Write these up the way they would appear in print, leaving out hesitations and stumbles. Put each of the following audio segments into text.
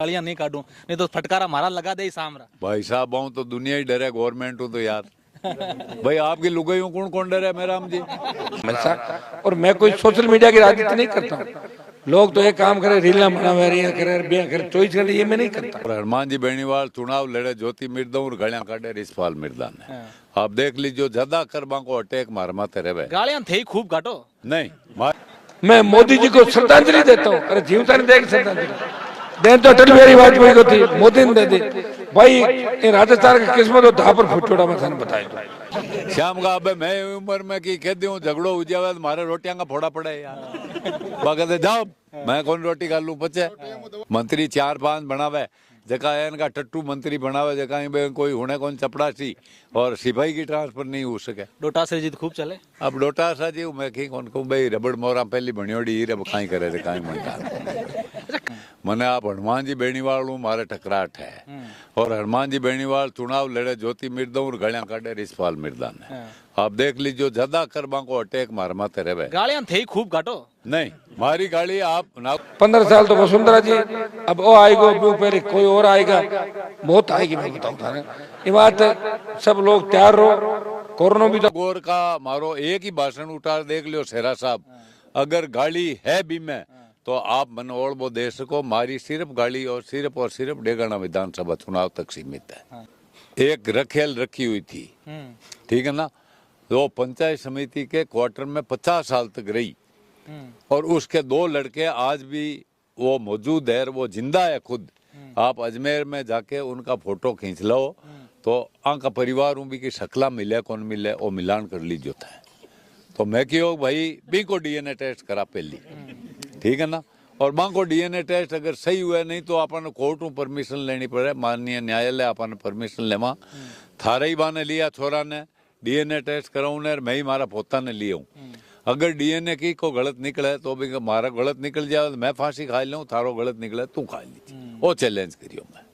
गालियां नहीं काटूं, नहीं तो फटकारा मारा लगा दे सामरा। भाई साहब हूँ तो दुनिया ही डरे, गवर्नमेंट हूँ तो यार भाई आपकी लुगाई हूँ, कौन कौन डरे मेरा हम जी। और मैं कोई सोशल मीडिया की राजनीति नहीं करता हूँ। लोग तो एक काम करे, रीला बनावे, रिया करे, बिया करे, चॉइस करे, ये मैं नहीं करता। और हनुमान जी बेनीवाल चुनाव लड़े, ज्योति मिर्दा और घड़िया काटे रिसपाल मिर्दा ने। आप देख लीजिए ज्यादा करबा को अटैक मार माते रहे। गालियां थे खूब काटो नहीं मैं मोदी जी को श्रद्धांजलि देता हूँ। अरे जीवता ने देख श्रद्धांजलि देन तो अटल बिहारी वाजपेयी को थी, मोदी ने दे दी भाई। ये राजस्थान की किस्मत हो धा पर फुट छोड़ा, मैं थाने बताया। श्याम का अबे मैं उम्र में की कह दूं झगड़ो हो जावे तो मारे रोटियां का फोड़ा पड़े यार। बाकी जाओ मैं कौन रोटी खा लूं पचे। मंत्री 4-5 बनावे, जका इनका टट्टू मंत्री बनावे, जका कोई होने कौन चपड़ासी और सिपाही की ट्रांसफर नहीं हो सके। डोटासरा जी खूब चले। अब डोटासरा जी मैं की कौन कहूं भाई, रबड़ मोरा पहली बनियोड़ी हीरे काई करे थे काई मनता मने। आप हनुमान जी बेनीवाल हूँ, मारे टकराट है। और हनुमान जी बेनीवाल चुनाव लड़े, ज्योति मिर्दा और घड़िया काटे रिसपाल मिर्दा ने। आप देख लीजिए ज्यादा करबा को अटैक मार माते रहे। गालियां थे खूब काटो। नहीं मारी गाली आप ना। 15 साल तो वसुंधरा जी, अब वो आएगा पहले कोई और आएगा, बहुत आएगी मैं बताऊँ थाने। ये बात सब लोग तैयार रहो। कोरोना भी तो गोर का मारो एक ही भाषण उतार देख लियो शेरा साहब, अगर गाली है भी में तो आप मन और वो दे सको। मारी सिर्फ गाली और सिर्फ डेगाना विधानसभा चुनाव तक सीमित है। एक रखेल रखी हुई थी, ठीक है ना, वो पंचायत समिति के क्वार्टर में 50 साल तक रही और उसके 2 लड़के आज भी वो मौजूद है, वो जिंदा है खुद। आप अजमेर में जाके उनका फोटो खींच लो तो आंका परिवार भी की शकला मिले कौन मिले वो मिलान कर लीजिए था। तो मैं क्यों भाई बी को डीएनए टेस्ट करा पहली, ठीक है ना, और मां को डीएनए टेस्ट अगर सही हुआ नहीं तो अपन कोर्ट में परमिशन लेनी पड़े, माननीय न्यायालय अपन परमिशन लेवा। थारे ही बाने लिया छोरा ने डीएनए टेस्ट कराऊं ने, मैं ही मारा पोता ने लिया हूँ। अगर डीएनए की को गलत निकले तो भी मारा गलत निकल जाए तो मैं फांसी खा लूँ, थारो गलत निकले तू खा लीजिए, वो चैलेंज करियो मैं।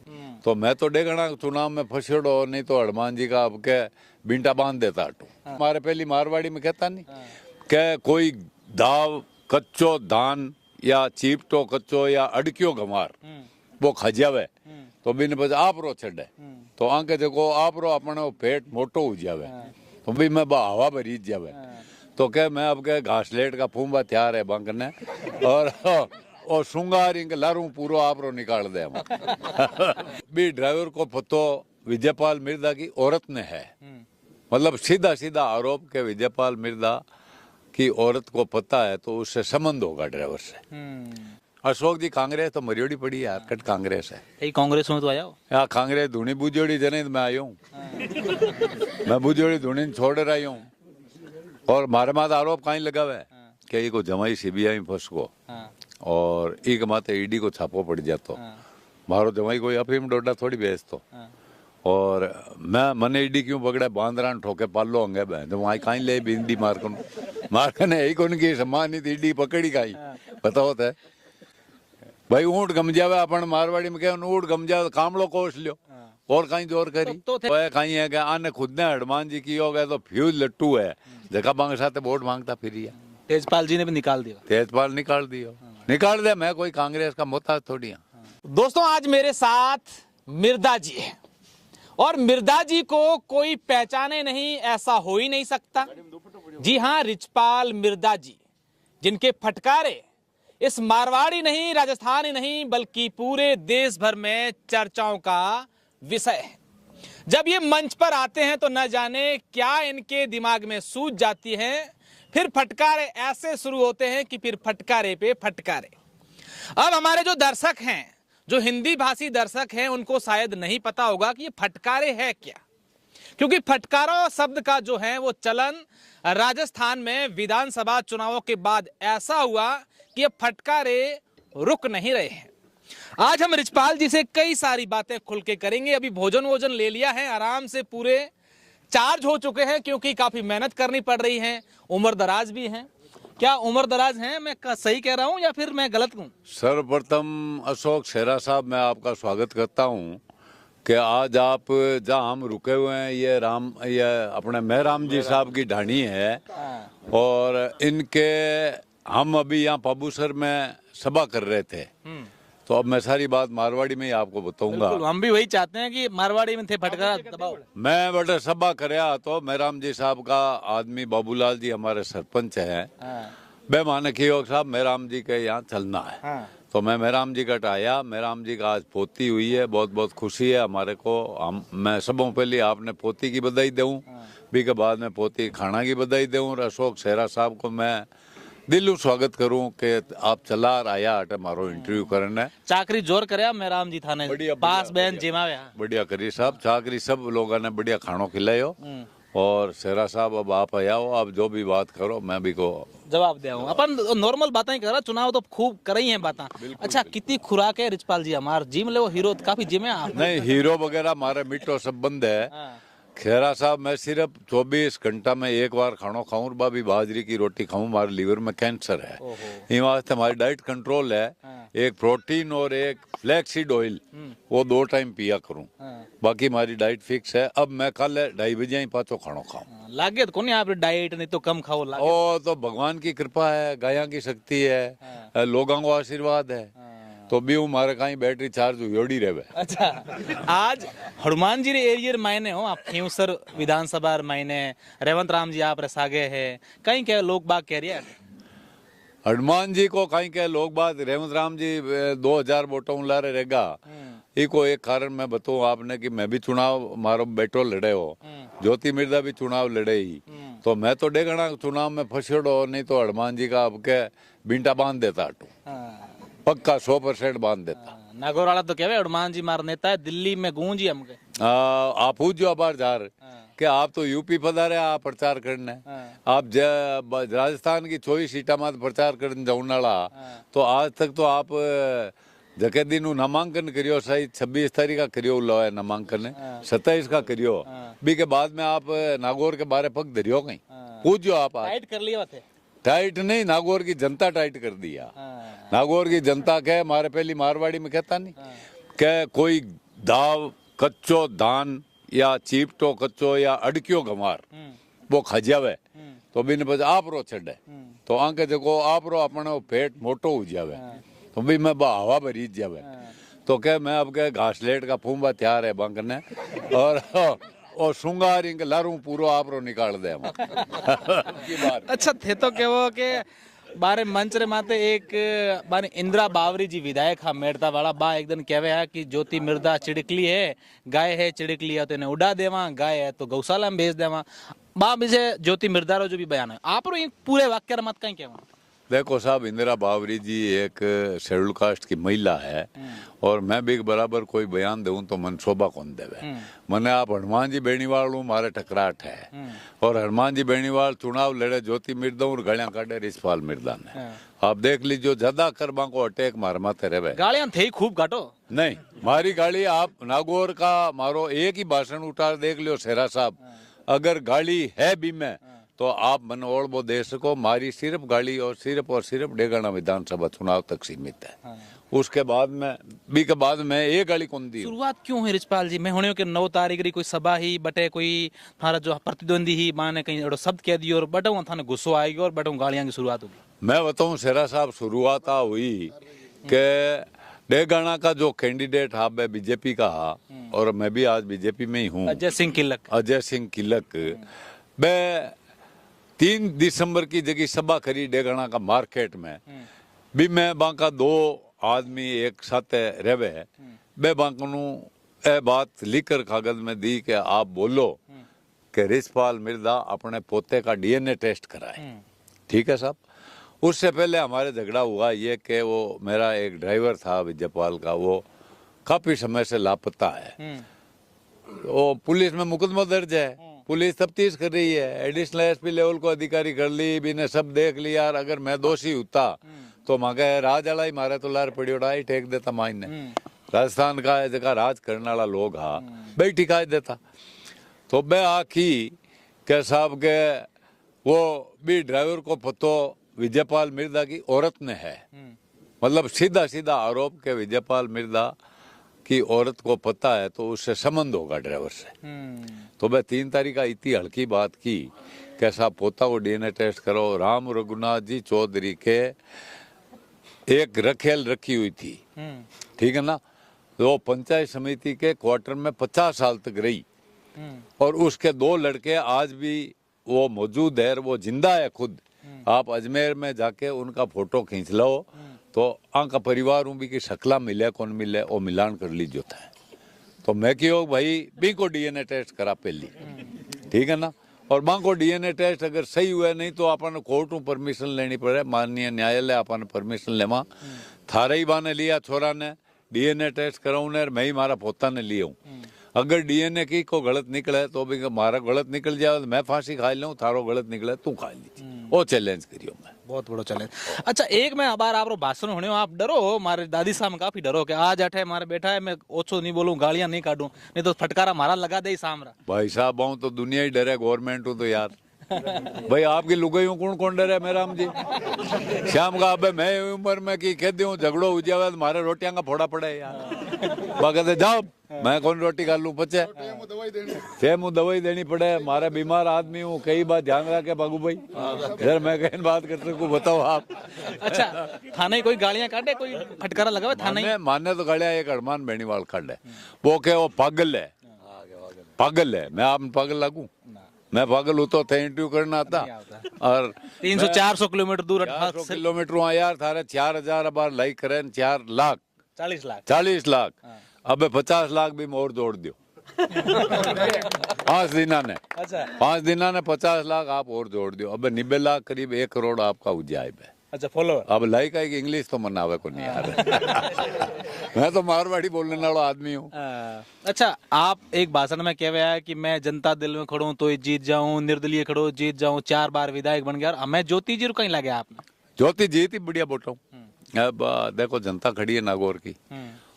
तो मैं तो डेगना चुनाव में फंसेड़ो, नहीं तो हनुमान जी का अब के बिंटा बांध देता हटू। हमारे पहली मारवाड़ी में कहता नहीं के कोई दाव कच्चो धान या चीपटो कच्चो या अड़कियो गंवार वो खजावे तो बिन बज आप रो छड़े तो आंके देखो आप रो अपने पेट मोटो हो जावे तो भी मैं हवा भरी जावे। तो क्या मैं अब के घासलेट का फूंबा तैयार है बंक ने और श्रृंगार इंक लारू पूरो आप रो निकाल दे भी। ड्राइवर को पतो विजयपाल मिर्दा की औरत ने है, मतलब सीधा सीधा आरोप के विजयपाल मिर्दा की औरत को पता है तो उससे संबंध होगा ड्राइवर से। अशोक जी कांग्रेस तो मरियोड़ी पड़ी है, हरकत कांग्रेस है। कांग्रेस में तो आया हो यहाँ कांग्रेस धुनी बुझोड़ी जने मैं आयो हूँ। मैं बुझोड़ी धुनी छोड़ रही हूँ और मारे मात आरोप कहीं लगावे कि ये को जमाई सीबीआई में फंस को और एक माते ईडी को छापो पड़ जातो। मारो जमाई कोई अफीम डोडा थोड़ी बेच तो और मैं मने ईडी क्यों पकड़े बांदरान ठोके पालो होंगे बहन तो वहां कहीं ले बिंदी मार ने यही कौन की सम्मानित ईडी पकड़ी काई पता होता है भाई। ऊँट गम जावे अपन मारवाड़ी में कह ऊँट गम जावे कामलो कोस लियो और कहीं जोर करी तो कहीं है कि आने खुद ने हनुमान जी की हो गए तो फ्यूज लट्टू है जगह बांग साथ वोट मांगता फिर। तेजपाल जी ने भी निकाल दिया, तेजपाल निकाल दियो, निकाल दे, मैं कोई कांग्रेस का मोहताज थोड़ी। दोस्तों आज मेरे साथ मिर्दा जी है और मिर्दा जी को कोई पहचाने नहीं ऐसा हो ही नहीं सकता। जी हाँ, रिचपाल मिर्दा जी जिनके फटकारे इस मारवाड़ी नहीं राजस्थानी नहीं बल्कि पूरे देश भर में चर्चाओं का विषय है। जब ये मंच पर आते हैं तो न जाने क्या इनके दिमाग में सूझ जाती है, फिर फटकारे ऐसे शुरू होते हैं कि फिर फटकारे पे फटकारे। अब हमारे जो दर्शक हैं, जो हिंदी भाषी दर्शक हैं, उनको शायद नहीं पता होगा कि ये फटकारे है क्या, क्योंकि फटकारा शब्द का जो है वो चलन राजस्थान में विधानसभा चुनावों के बाद ऐसा हुआ कि ये फटकारे रुक नहीं रहे हैं। आज हम रिचपाल जी से कई सारी बातें खुल के करेंगे। अभी भोजन ले लिया है, आराम से पूरे चार्ज हो चुके हैं क्योंकि काफी मेहनत करनी पड़ रही है, उम्र दराज भी हैं। क्या उम्र दराज हैं, मैं सही कह रहा हूं या फिर मैं गलत हूं? सर्वप्रथम अशोक शेरा साहब मैं आपका स्वागत करता हूं कि आज आप जहां हम रुके हुए हैं ये अपने महराम जी साहब की ढाणी है और इनके हम अभी यहाँ पाबूसर में सभा कर रहे थे तो अब मैं सारी बात मारवाड़ी में ही आपको बताऊंगा। बिल्कुल, हम भी वही चाहते हैं कि मारवाड़ी में थे फटका दबाओ। मैं बड़ा सभा करया तो मेहराम जी साहब का आदमी बाबूलाल जी हमारे सरपंच हैं। बे माने की साहब मेहराम जी के यहाँ चलना है। तो मैं मेहराम जी का आया। मेहराम जी का आज पोती हुई है, बहुत बहुत खुशी है हमारे को। मैं सबों पहले आपने पोती की बधाई दूं, भी के बाद में पोती खाना की बधाई दूं। और अशोक सेहरा साहब को मैं दिलू स्वागत करूं कि आप चला आया अटे मारो इंटरव्यू करने। चाकरी जोर करया मेहराम जी थाने बढ़िया, पास बढ़िया, बहन जिमावे। बढ़िया करी साहब, चाकरी सब लोगों ने बढ़िया खानो खिलायो। और सेहरा साहब अब आप आया हो, आप जो भी बात करो मैं भी को जवाब दे अपन नॉर्मल बातें कर रहा। चुनाव तो खूब कर ही है बातें। अच्छा, कितनी खुराक है रिचपाल जी हमार जिम ले वो हीरो काफी जिम है आप। नहीं, हीरो वगैरह मारे मिट्टो सब बंद है। खेरा साहब मैं सिर्फ 24 घंटा में एक बार खानो खाऊं, बाबी बाजरी की रोटी खाऊं। हमारे लीवर में कैंसर है, इस वास्ते हमारी डाइट कंट्रोल है। एक प्रोटीन और एक फ्लैक्सीड ऑयल वो 2 टाइम पिया करूं। बाकी हमारी डाइट फिक्स है। अब मैं कल 2:30 बजे ही पाचो खानो खाऊं। लागे तो कौन आप डाइट नहीं तो कम खाओ लागे। ओ तो भगवान की कृपा है, गाया की शक्ति है, लोगों को आशीर्वाद है। तो भी हमारे कहीं बैटरी चार्ज योड़ी रहे। अच्छा, आज हनुमान जी रे एरियर मायने हो आप खींवसर विधानसभा मायने रेवंत राम जी आप रसागे है कहीं क्या लोग बाग कह रही है। हनुमान जी को कहीं के लोग बात रेवंत राम जी 2000 वोटों लारे रहेगा। इको एक कारण मैं बताऊं आपने कि मैं भी चुनाव मारो बेटो लड़े हो, ज्योति मिर्जा भी चुनाव लड़े ही। तो मैं तो डेगना चुनाव में फंसड़ो, नहीं तो हनुमान जी का आपके बिंटा बांध देता हटू, पक्का 100% बांध देता। नागौर वाला तो कहवे हनुमान जी मार नेता है, दिल्ली में गूंजी हमके। आप पूछो अबार जार कि आप तो यूपी पधारे आप प्रचार करने। आप राजस्थान की 24 सीटा में प्रचार करने जाऊन वाला। तो आज तक तो आप जके दिन नामांकन करियो, सही 26 तारीख का करियो लो है नामांकन, 27 का करियो। बी के बाद में आप नागौर के बारे पग धरियो कहीं पूछो आप। टाइट कर लिया थे। टाइट नहीं, नागौर की जनता टाइट कर दिया। नागौर की जनता कहे मारे पहली मारवाड़ी में कहता नहीं के कोई दाव कच्चो धान या चीपटो कच्चो या अड़कियो गंवार वो खजावे तो बिन बज आप रो छड़े। तो आंके देखो आप रो अपने पेट मोटो हो जावे तो भी मैं हवा भरी जावे। तो क्या मैं अब के घासलेट का फूंबा तैयार है बंकने और श्रृंगार इंक लारू पूरो आप रो निकाल दे अच्छा थे तो क्या वो के बारे मंच रे माते एक बारे इंदिरा बावरी जी विधायक हा मेड़ता वाला बा एक दिन कहवे है कि ज्योति मिर्जा चिड़कली है, गाय है चिड़कली है तो इन्हें उड़ा देवा, गाय है तो गौशाला में भेज देवा। बा मुझे ज्योति मिर्जा रो जो भी बयान है आप रो पूरे वाक्य मत कहीं कहवा। देखो साहब, इंदिरा बावरी जी एक शेड्यूल कास्ट की महिला है और मैं भी बराबर कोई बयान दूं तो मन शोभा कौन देवे। मने आप हनुमान जी बेणीवाल हूँ, मारे टकराट है और हनुमान जी बेणीवाल चुनाव लड़े ज्योति मिर्जा और गालियां काटे रिचपाल मिर्जा ने। आप देख लीजिए ज्यादा करबा को अटैक मार माथे रहे। गालियां थे खूब काटो नहीं, मारी गाली आप नागौर का मारो एक ही भाषण उतार देख लियो सेहरा साहब। अगर गाली है भी में तो आप मन और वो दे सको। मारी सिर्फ गाली और सिर्फ डेगाना विधानसभा चुनाव तक सीमित है। उसके बाद में बी के बाद में एक गाली कौन दी। शुरुआत क्यों है रिचपाल जी? मैं होने के 9 तारीख री कोई सभा ही बटे कोई थारा जो प्रतिद्वंदी ही माने कहीं एड़ो शब्द कह दियो और बटे थाने गुस्सो आएगी और बटे गालियां की शुरुआत होगी। मैं बताऊं सेहरा साहब, शुरुआत हुई के डेगाना का जो कैंडिडेट हा बे बीजेपी का हा और मैं भी आज बीजेपी में ही हूँ, अजय सिंह किलक बे 3 दिसंबर की जगह सभा करी डेगाना का मार्केट में भी। मैं बांका 2 आदमी एक साथ रहवे बे बांकनू ए बात लिखकर कागज में दी कि आप बोलो कि रिचपाल मिर्जा अपने पोते का डीएनए टेस्ट कराए। ठीक है साहब। उससे पहले हमारे झगड़ा हुआ ये कि वो मेरा एक ड्राइवर था विजयपाल का, वो काफी समय से लापता है। वो पुलिस में मुकदमा दर्ज है, पुलिस तफ्तीश कर रही है, एडिशनल एसपी लेवल को अधिकारी कर ली भी ने सब देख लिया। यार अगर मैं दोषी होता तो मांगे राज वाला ही मारे तो लार पड़ियोड़ा ही टेक देता माइन ने। राजस्थान का जगह राज करने वाला लोग हा भाई ठिका देता। तो बे आखी के साहब के वो भी ड्राइवर को पतो विजयपाल मिर्जा की औरत ने है। मतलब सीधा आरोप के विजयपाल मिर्जा की औरत को पता है तो उससे संबंध होगा ड्राइवर से। तो मैं 3 तारीख का इतनी हल्की बात की कैसा पोता को डीएनए टेस्ट करो। राम रघुनाथ जी चौधरी के एक रखेल रखी हुई थी, ठीक है ना, वो पंचायत समिति के क्वार्टर में 50 साल तक रही और उसके 2 लड़के आज भी वो मौजूद है, वो जिंदा है खुद। आप अजमेर में जाके उनका फोटो खींच लो तो आंका परिवार भी की शकला मिले कौन मिले वो मिलान कर लीजिए होता है। तो मैं क्यों भाई बी को डीएनए टेस्ट करा पहली, ठीक है ना, और मां को डीएनए टेस्ट अगर सही हुआ नहीं तो अपन कोर्ट में परमिशन लेनी पड़े, माननीय न्यायालय अपन परमिशन लेवा। थारे ही बाने लिया छोरा ने डीएनए टेस्ट कराऊं ने, मैं ही मारा पोता ने लिया हूँ। अगर डीएनए की को गलत निकले तो भी मारा गलत निकल जाए तो मैं फांसी खा लूँ, थारो गलत निकले तू खा ली, वो चैलेंज करियो मैं। बहुत बड़ो चैलेंज। अच्छा एक मैं बार आप भाषण होने आप डरो हो, मारे दादी साहब काफी डरो कि आज अठे मारे बैठा है मैं ओछो नहीं बोलूं, गालियां नहीं काटूं, नहीं तो फटकारा मारा लगा दे सामरा। भाई साहब आऊं तो दुनिया ही डरे, गवर्नमेंट हूं तो यार भाई आपकी लुगाई हूँ कौन कौन डरे मेरा हम जी। श्याम का अबे मैं उम्र में की कह दूं झगड़ो हो जावे तो मारे रोटियां का फोड़ा पड़े यार। बाकी जाओ मैं कौन रोटी खा लूं पचे थे मुँह दवाई देनी पड़े, मारे बीमार आदमी हूँ, कई बात ध्यान रखे बाबू भाई यार मैं कहीं बात कर सकूं बताओ आप। अच्छा थाने कोई गालियां काटे, कोई फटकारा लगा थाने? माने तो गालियां एक हनुमान बेनीवाल खड़ है, वो के वो पागल है, पागल है। मैं आप पागल लागू? मैं पागल हूँ तो थे इंटरव्यू करना आता और 300-400 किलोमीटर दूर 400 किलोमीटर हुआ यार, थारे 4000 बार लाइक करे 4 लाख 40 लाख अबे 50 लाख भी मोर जोड़ दियो 5 दिना ने। अच्छा 5 दिना ने 50 लाख आप और जोड़ दियो, अबे 90 लाख करीब 1 करोड़ आपका उजाइब है। अच्छा फॉलोअर अब लाइक है कि इंग्लिश तो मनावे को नहीं यार मैं तो मारवाड़ी बोलने वाला आदमी हूँ। अच्छा आप एक भाषण में कह रहे हैं कि मैं जनता दिल में खड़ूं तो जीत जाऊं, निर्दलीय खड़ो जीत जाऊं, 4 बार विधायक बन गया। और मैं ज्योति जी कहीं लगे आपने? ज्योति जीत ही बढ़िया बोटा हूँ। अब देखो जनता खड़ी है नागौर की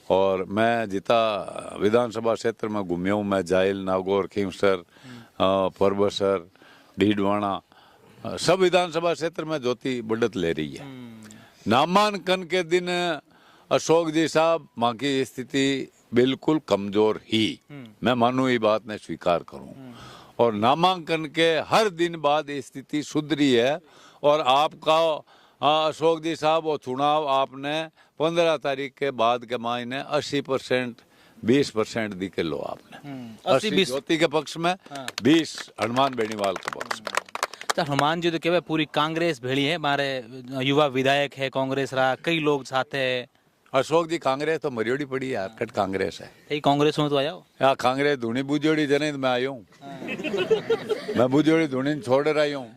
और मैं जितना विधानसभा क्षेत्र में घूमिया हूँ, मैं जाइल, नागौर, खीमसर, परबसर, ढीडवाना सब विधानसभा क्षेत्र में ज्योति बढ़त ले रही है। नामांकन के दिन अशोक जी साहब माँ की स्थिति बिल्कुल कमजोर ही, मैं मानू ये बात ने स्वीकार करूं, और नामांकन के हर दिन बाद स्थिति सुधरी है। और आपका अशोक जी साहब वो चुनाव आपने 15 तारीख के बाद के महीने 80% 20% दी के लो आपने 80 ज्योति के पक्ष में 20 हनुमान बेनीवाल के पक्ष में। तो हनुमान जी तो केवल पूरी कांग्रेस भेड़ी है, हमारे युवा विधायक है कांग्रेस रहा, कई लोग साथ है। अशोक जी कांग्रेस तो मरियोड़ी पड़ी है, हरकत कांग्रेस है। यही कांग्रेस में तो आया हो या कांग्रेस धुनी बुझोड़ी जने मैं आयो हूँ मैं बुझोड़ी धुनी छोड़ रही हूँ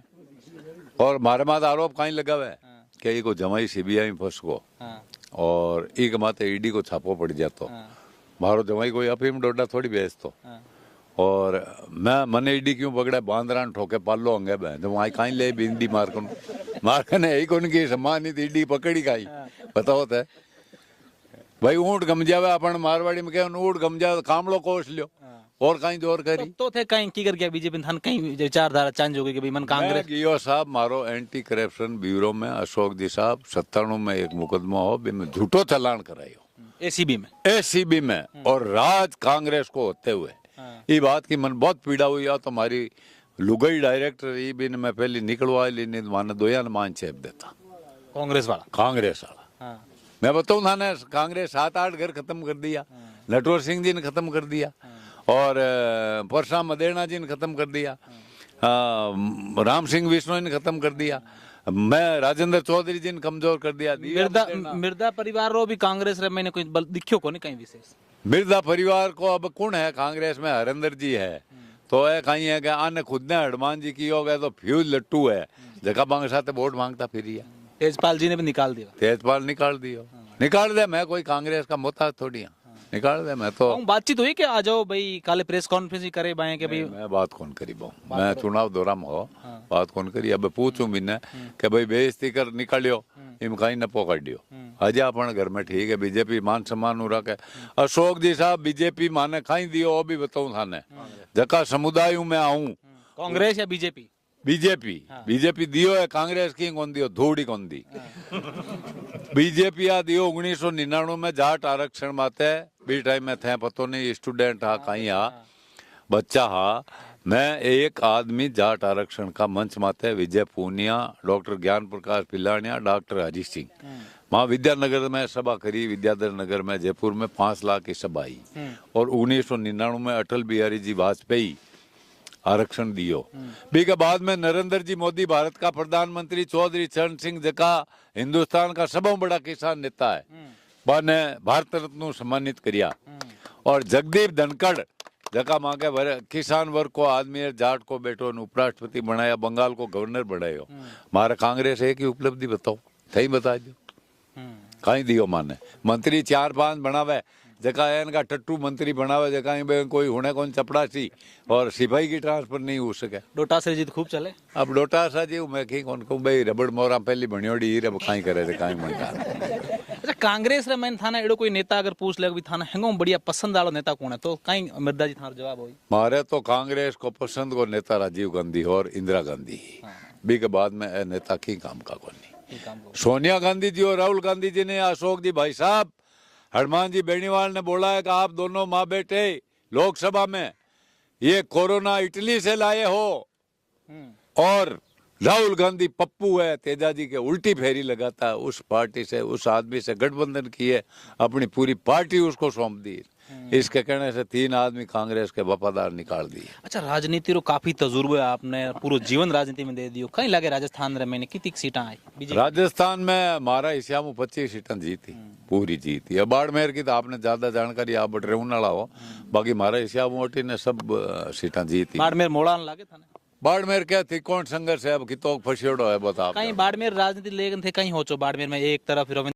और मारे मात आरोप कहीं लगा हुआ है कि ये को जमाई सीबीआई में फंस को और एक माते ईडी को छापो पड़ जातो, मारो जमाई कोई अफीम डोडा थोड़ी बेच तो और मैं मने ईडी क्यों पकड़ा बांदरा ठोके पालो अंगे बहन तो वहां कहीं ले बिंदी मार ने यही कौन की सम्मानित ईडी पकड़ी खाई बताओ थे भाई ऊंट गम जावे अपन मारवाड़ी में कह ऊंट गम जावे कामड़ो कोस लियो और कहीं जोर करी तो थे कहीं की कर गया बीजेपी थान कहीं विचारधारा चेंज हो गई कि भाई मन कांग्रेस गियो साहब मारो एंटी करप्शन ब्यूरो में अशोक जी साहब 97 में एक मुकदमा हो बे में झूठो चालान करायो एसीबी में और राज कांग्रेस को होते हुए ये बात की मन बहुत पीड़ा हुई है। तो हमारी लुगई डायरेक्टर ये भी मैं पहले निकलवा ली नहीं माने दोयान मान छेप देता कांग्रेस वाला मैं बताऊं था ना कांग्रेस 7-8 घर खत्म कर दिया, नटवर सिंह जी ने खत्म कर दिया और परशुराम मदेरणा जी ने खत्म कर दिया, राम सिंह विश्नोई ने खत्म कर दिया, मैं राजेंद्र चौधरी जी ने कमजोर कर दिया। मिर्दा परिवार रो भी कांग्रेस रे मैंने कोई दिखियो को नहीं कहीं विशेष। मिर्जा परिवार को अब कौन है कांग्रेस में? हरेंद्र जी है तो है कहीं है कि आने खुद ने हनुमान जी की हो गए तो फ्यूज लट्टू है जगह बांग साथ वोट मांगता फिर तेजपाल जी ने भी निकाल दिया। तेजपाल निकाल दियो, निकाल दे, मैं कोई कांग्रेस का मोहताज थोड़ी निकाल दे। मैं तो बातचीत हुई कि आ जाओ भाई काले प्रेस कॉन्फ्रेंस ही करे बाएं के भाई मैं बात कौन करी बाऊ मैं चुनाव दौरा में हो बात कौन करी। अब पूछूं भी न कि भाई बेइज्जती कर निकालियो इम कहीं न पकड़ दियो अजय अपन घर में ठीक है बीजेपी मान सम्मान हो रखे। अशोक जी साहब बीजेपी माने खाई दियो वो भी बताऊं थाने जका समुदाय में आऊं कांग्रेस या बीजेपी बीजेपी दियो है कांग्रेस की कौन दियो धूड़ी कौन दी बीजेपी आ दियो 1999 में जाट आरक्षण माते बी टाइम में थे पतो नहीं स्टूडेंट हा कहीं हा बच्चा हा मैं एक आदमी जाट आरक्षण का मंच माते विजय पूनिया डॉक्टर ज्ञान प्रकाश पिलानिया डॉक्टर हरी सिंह वहाँ विद्यानगर में सभा करी, विद्याधर नगर में, जयपुर में 5 लाख की सभा आई। और 1999 में अटल बिहारी जी वाजपेयी आरक्षण दियो। बी के बाद में नरेंद्र जी मोदी भारत का प्रधानमंत्री, चौधरी चरण सिंह जका हिंदुस्तान का सबसे बड़ा किसान नेता है, बाने भारत रत्न सम्मानित करिया। और जगदीप धनखड़ जका मांगे किसान वर्ग को, आदमी जाट को बेटो उपराष्ट्रपति बनाया, बंगाल को गवर्नर बनायो। मारे कांग्रेस एक ही उपलब्धि बताओ, थई बता दो कहीं दियो माने। मंत्री 4-5 बनावे, जका इनका टट्टू मंत्री बनावे, जका कोई होने कौन चपड़ासी और सिपाही की ट्रांसफर नहीं हो सके। डोटासरा जी तो खूब चले। अब डोटासरा जी मैं कहीं कौन कहूँ भाई, रबड़ मोरा पहली बनियोड़ी रे कहीं करे थे कहीं मनता। अच्छा, कांग्रेस रे मैंने थाना एड़ो कोई नेता अगर पूछ ले भी थाना हेंगो बढ़िया पसंद वालो नेता कौन है, तो कहीं मिर्दा जी थाना जवाब होई। मारे तो कांग्रेस को पसंद को नेता राजीव गांधी और इंदिरा गांधी, बी के बाद में ए नेता की काम का कोनी। सोनिया गांधी जी और राहुल गांधी जी ने, अशोक जी भाई साहब, हनुमान जी बेनीवाल ने बोला है कि आप दोनों माँ बेटे लोकसभा में ये कोरोना इटली से लाए हो, और राहुल गांधी पप्पू है, तेजाजी के उल्टी फेरी लगाता है, उस पार्टी से, उस आदमी से गठबंधन किए, अपनी पूरी पार्टी उसको सौंप दी। इसके कहने से 3 आदमी कांग्रेस के वफादार निकाल दिए। अच्छा, राजनीति रो काफी तजुर्बा है आपने, पूरा जीवन राजनीति में दे दियो। कहीं लगे राजस्थान रे मैंने कितनी सीटा आई बीजेपी? राजस्थान में हमारा हिस्सा में 25 सीटें जीती, पूरी जीती। अब बाड़मेर की तो आपने ज्यादा जानकारी, आप बट रेहून वाला हो, बाकी हमारा हिस्सा मोटी ने सब सीटें जीती। बाड़मेर मोड़ा लागे था ना? बाड़मेर क्या थी, कौन संघर्ष है अब, कितो फसियोड़ो है बता। कहीं बाड़मेर राजनीति लेकिन थे, कहीं हो चो बाड़मेर में एक तरफ